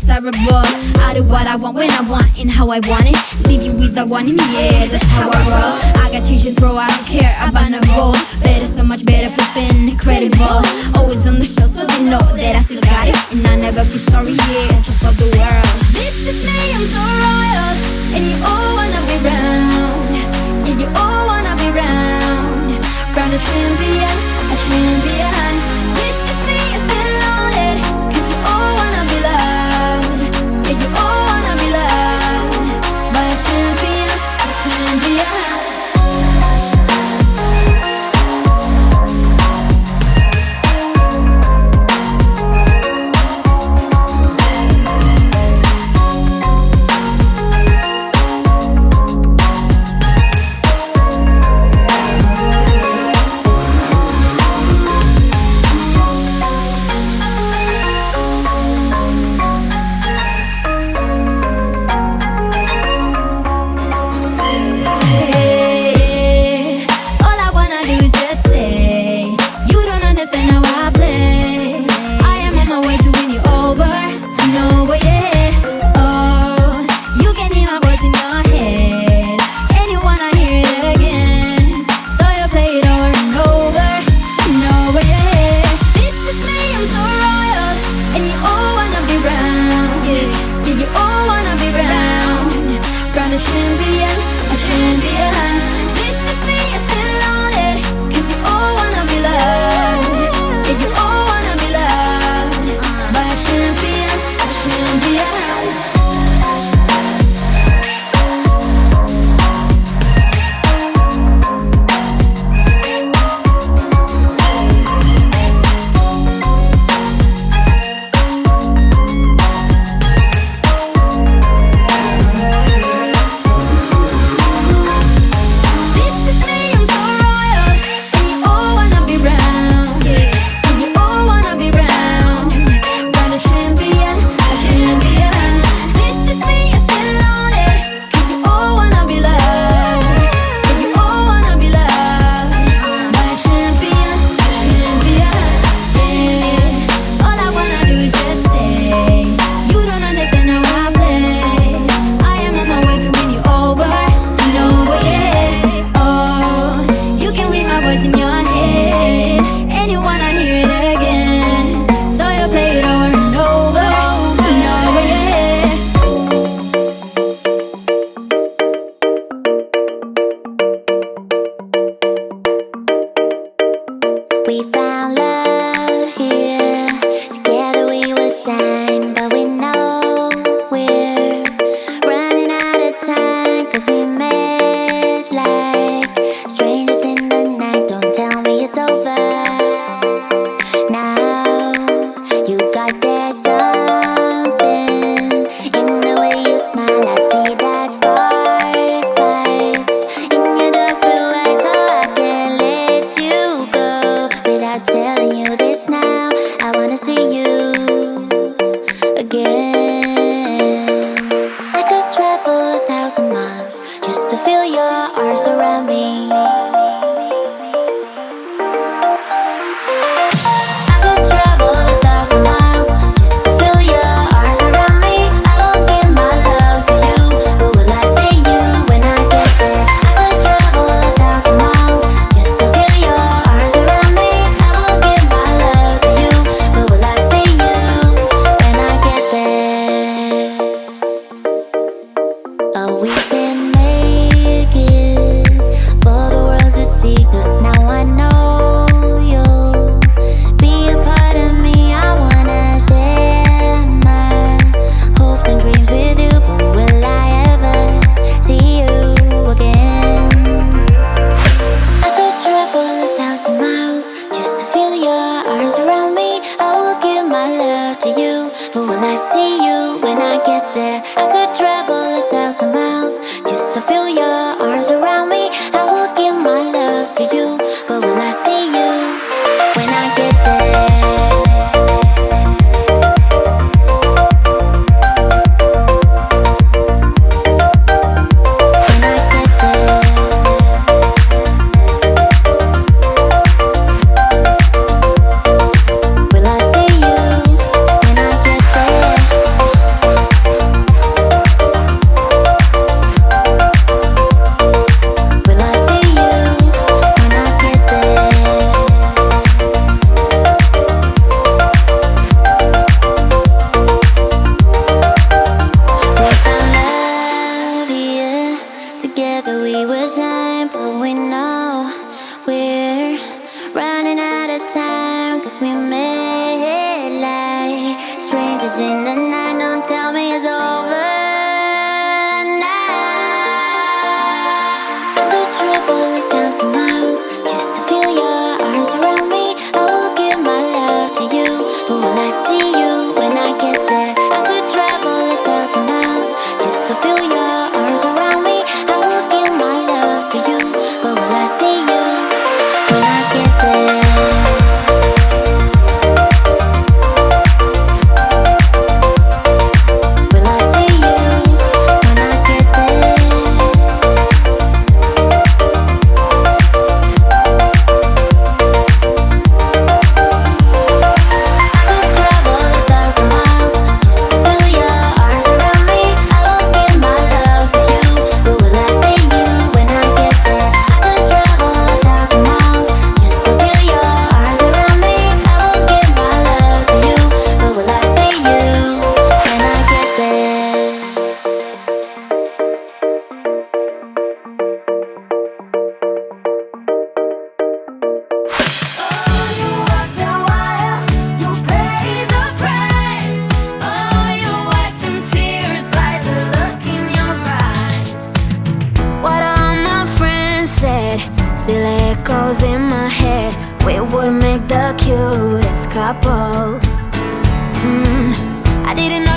undesirable. I do what I want when I want and how I want it. Leave you with the one in the air, that's how I roll. I got changes, bro, I don't care about no goal. Better, so much better, flipping incredible. Always on the show, so they know that I still got it. And I never feel sorry, yeah, top of the world. This is me, I'm so royal. And you all wanna be round. Yeah, you all wanna be round. Round a champion, a champion. This is me, I'm still on it. Cause you all wanna be loved. Yeah, you all wanna be loved. By a champion, a champion. But will I see you when I get there? I could travel 1,000 miles couple. I didn't know